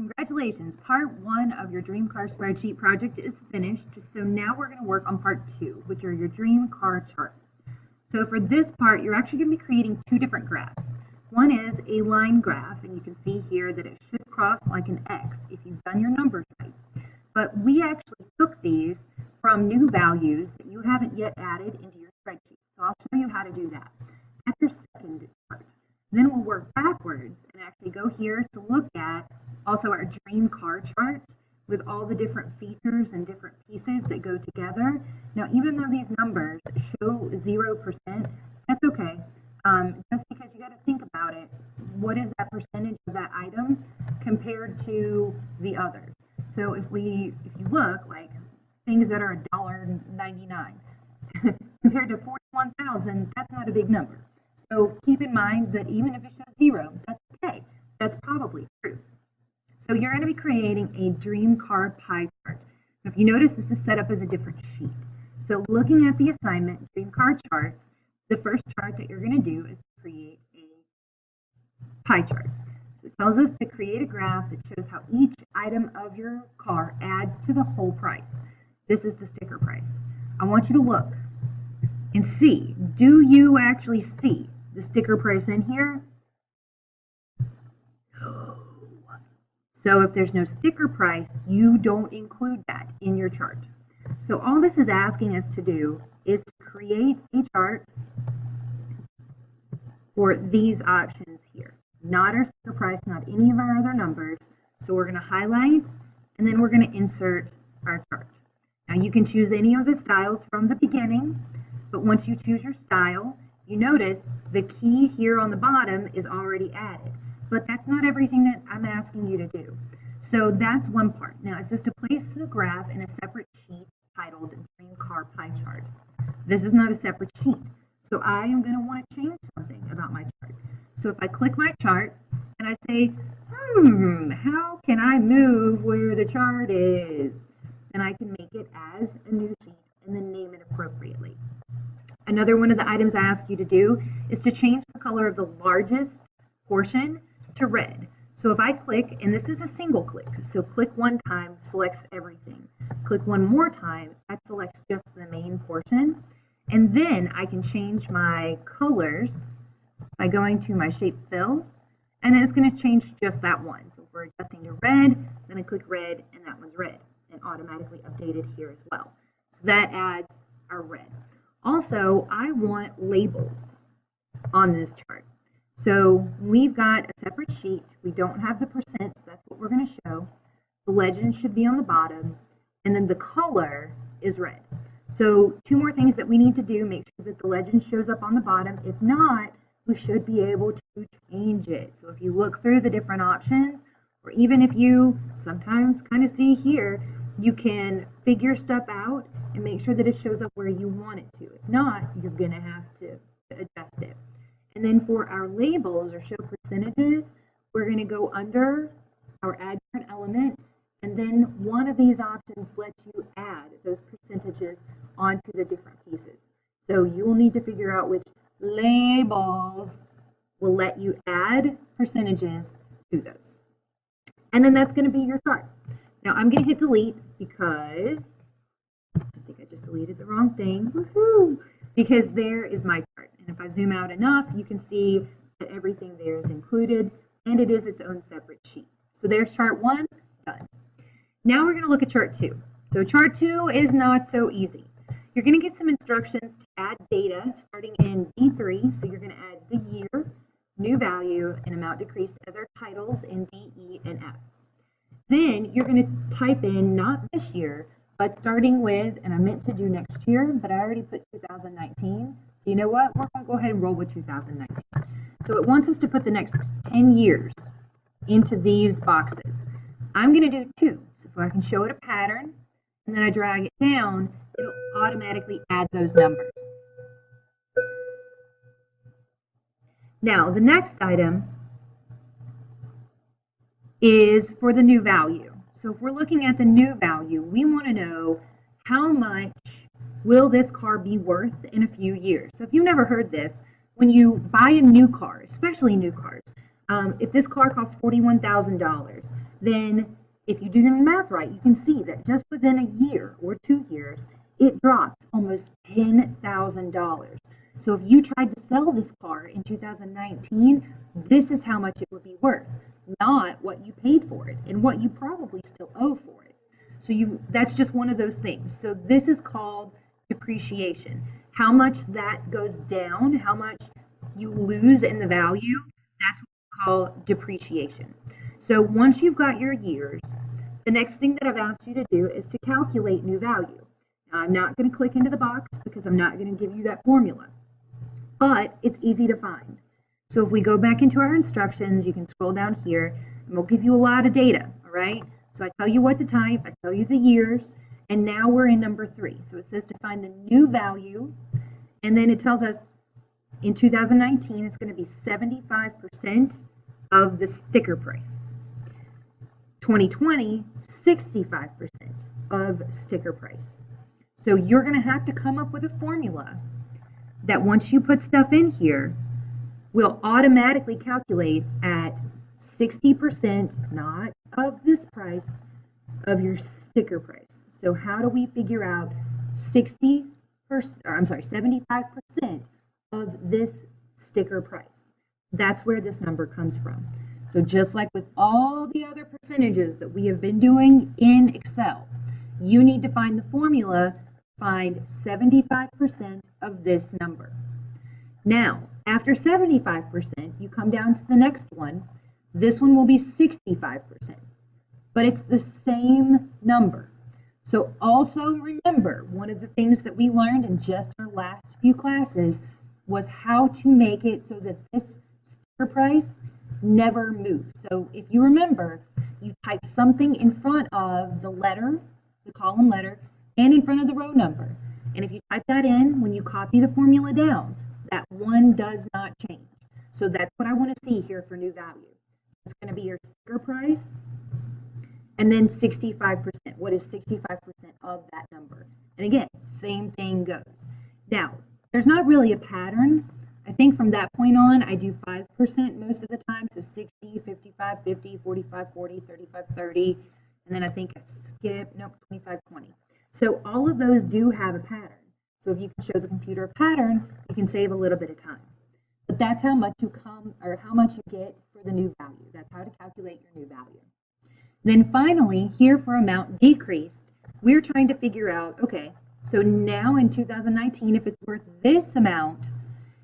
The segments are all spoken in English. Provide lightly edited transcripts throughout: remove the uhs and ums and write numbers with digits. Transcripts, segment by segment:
Congratulations, part 1 of your dream car spreadsheet project is finished. So now we're going to work on part 2, which are your dream car charts. So for this part, you're actually going to be creating 2 different graphs. One is a line graph, and you can see here that it should cross like an X if you've done your numbers right. But we actually took these from new values that you haven't yet added into your spreadsheet. So I'll show you how to do that. That's your second part. Then we'll work backwards and actually go here to look at also our dream car chart with all the different features and different pieces that go together. Now, even though these numbers show 0%, that's okay. Just because you got to think about it, what is that percentage of that item compared to the others? So if you look, like things that are $1.99 compared to 41,000, that's not a big number. So keep in mind that even if it shows 0, that's okay. That's probably true. So you're going to be creating a dream car pie chart. Now, if you notice, this is set up as a different sheet. So looking at the assignment, dream car charts, the first chart that you're going to do is create a pie chart. So it tells us to create a graph that shows how each item of your car adds to the whole price. This is the sticker price. I want you to look and see, do you actually see the sticker price in here? So if there's no sticker price, you don't include that in your chart. So all this is asking us to do is to create a chart for these options here. Not our sticker price, not any of our other numbers. So we're going to highlight, and then we're going to insert our chart. Now you can choose any of the styles from the beginning, but once you choose your style, you notice the key here on the bottom is already added. But that's not everything that I'm asking you to do. So that's one part. Now it says to place the graph in a separate sheet titled Dream Car Pie Chart. This is not a separate sheet. So I am going to want to change something about my chart. So if I click my chart and I say, how can I move where the chart is? Then I can make it as a new sheet and then name it appropriately. Another one of the items I ask you to do is to change the color of the largest portion to red. So if I click, and this is a single click, so click one time, selects everything. Click one more time, that selects just the main portion. And then I can change my colors by going to my shape fill, and then it's going to change just that one. So if we're adjusting to red, then I click red, and that one's red, and automatically updated here as well. So that adds our red. Also, I want labels on this chart. So we've got a separate sheet. We don't have the percent, so that's what we're going to show. The legend should be on the bottom, and then the color is red. So 2 more things that we need to do, make sure that the legend shows up on the bottom. If not, we should be able to change it. So if you look through the different options, or even if you sometimes kind of see here, you can figure stuff out and make sure that it shows up where you want it to. If not, you're going to have to adjust it. And then for our labels or show percentages, we're going to go under our add different element, and then one of these options lets you add those percentages onto the different pieces. So you will need to figure out which labels will let you add percentages to those. And then that's going to be your chart. Now I'm going to hit delete because I think I just deleted the wrong thing. Woohoo! Because there is my chart. And if I zoom out enough, you can see that everything there is included, and it is its own separate sheet. So there's chart 1, done. Now we're going to look at chart 2. So chart 2 is not so easy. You're going to get some instructions to add data starting in D3. So you're going to add the year, new value, and amount decreased as our titles in D, E, and F. Then you're going to type in not this year, but starting with, and I meant to do next year, but I already put 2019. So you know what? We're going to go ahead and roll with 2019. So it wants us to put the next 10 years into these boxes. I'm going to do 2. So if I can show it a pattern, and then I drag it down, it'll automatically add those numbers. Now, the next item is for the new value. So if we're looking at the new value, we want to know how much will this car be worth in a few years. So if you've never heard this, when you buy a new car, especially new cars, if this car costs $41,000, then if you do your math right, you can see that just within a year or 2 years, it dropped almost $10,000. So if you tried to sell this car in 2019, this is how much it would be worth, not what you paid for it and what you probably still owe for it. So that's just one of those things. So this is called depreciation. How much that goes down, how much you lose in the value, that's what we call depreciation. So once you've got your years, the next thing that I've asked you to do is to calculate new value. Now, I'm not going to click into the box because I'm not going to give you that formula, but it's easy to find. So if we go back into our instructions, you can scroll down here and we'll give you a lot of data, all right? So I tell you what to type, I tell you the years, and now we're in number 3. So it says to find the new value, and then it tells us in 2019 it's going to be 75% of the sticker price. 2020, 65% of sticker price. So you're going to have to come up with a formula that once you put stuff in here, will automatically calculate at 60%, not of this price, of your sticker price. So how do we figure out 75% of this sticker price? That's where this number comes from. So just like with all the other percentages that we have been doing in Excel, you need to find the formula, find 75% of this number. Now, after 75%, you come down to the next one. This one will be 65%, but it's the same number. So also remember, one of the things that we learned in just our last few classes was how to make it so that this sticker price never moves. So if you remember, you type something in front of the letter, the column letter, and in front of the row number. And if you type that in, when you copy the formula down, that one does not change. So that's what I want to see here for new value. It's going to be your sticker price, and then 65%. What is 65% of that number? And again, same thing goes. Now, there's not really a pattern. I think from that point on, I do 5% most of the time. So 60, 55, 50, 45, 40, 35, 30. And then I think I skip, nope, 25, 20. So all of those do have a pattern. So if you can show the computer a pattern, you can save a little bit of time. But that's how much you how much you get for the new value. That's how to calculate your new value. Then finally, here for amount decreased, we're trying to figure out, okay, so now in 2019, if it's worth this amount,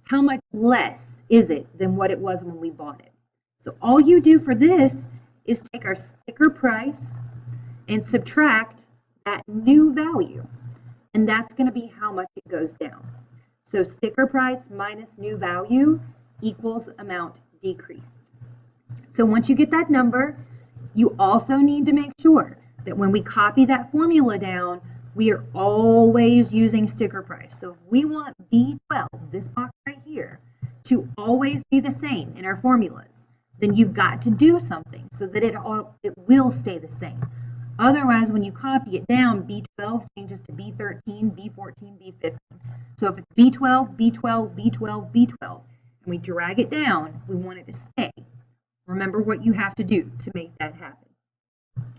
how much less is it than what it was when we bought it? So all you do for this is take our sticker price and subtract that new value. And that's going to be how much it goes down. So sticker price minus new value equals amount decreased. So once you get that number, you also need to make sure that when we copy that formula down, we are always using sticker price. So if we want B12, this box right here, to always be the same in our formulas, then you've got to do something so that it will stay the same. Otherwise, when you copy it down, B12 changes to B13, B14, B15. So if it's B12, B12, B12, B12, and we drag it down, we want it to stay. Remember what you have to do to make that happen.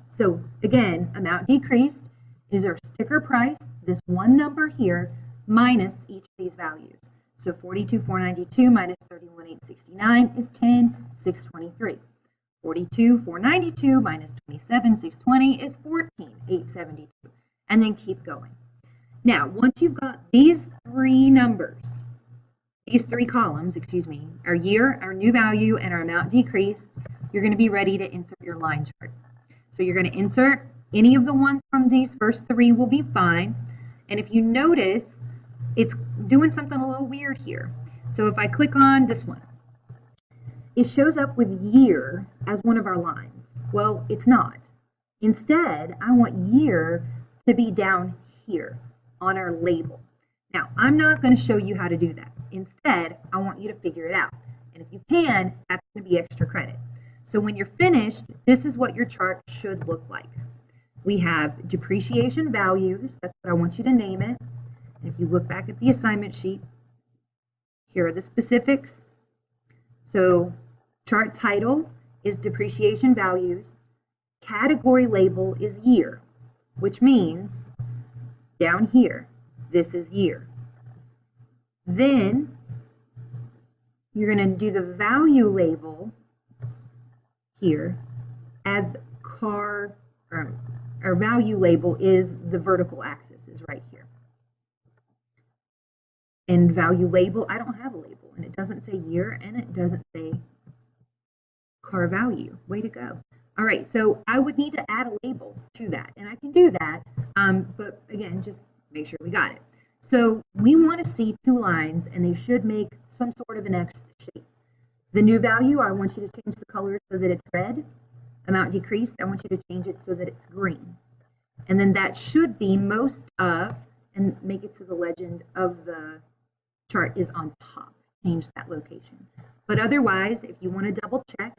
So again, amount decreased is our sticker price, this one number here, minus each of these values. So 42,492 minus 31,869 is 10,623. 42,492 minus 27,620 is 14,872. And then keep going. Now, once you've got these three numbers, these three columns, our year, our new value, and our amount decreased, you're going to be ready to insert your line chart. So you're going to insert any of the ones from these first three will be fine. And if you notice, it's doing something a little weird here. So if I click on this one, it shows up with year as one of our lines. Well, it's not. Instead, I want year to be down here on our label. Now, I'm not going to show you how to do that. Instead, I want you to figure it out. And if you can, that's going to be extra credit. So when you're finished, this is what your chart should look like. We have depreciation values. That's what I want you to name it. And if you look back at the assignment sheet, here are the specifics. So chart title is depreciation values. category label is year, which means down here, this is year. Then you're going to do the value label here as car, or value label is the vertical axis is right here. And value label, I don't have a label, and it doesn't say year, and it doesn't say car value. Way to go. All right, so I would need to add a label to that, and I can do that, but again, just make sure we got it. So we want to see two lines, and they should make some sort of an X shape. The new value, I want you to change the color so that it's red. Amount decreased, I want you to change it so that it's green. And then that should be most of, and make it so the legend of the chart is on top. Change that location. But otherwise, if you want to double check,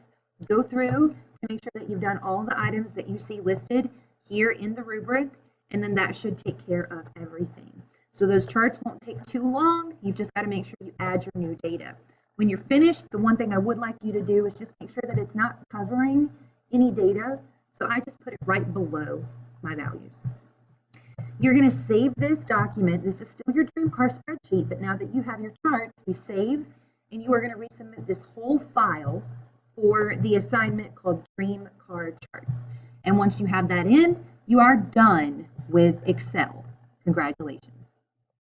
go through to make sure that you've done all the items that you see listed here in the rubric, and then that should take care of everything. So those charts won't take too long. You've just got to make sure you add your new data. When you're finished, the one thing I would like you to do is just make sure that it's not covering any data. So I just put it right below my values. You're going to save this document. This is still your dream car spreadsheet, but now that you have your charts, we save, and you are going to resubmit this whole file for the assignment called Dream Car Charts. And once you have that in, you are done with Excel. Congratulations.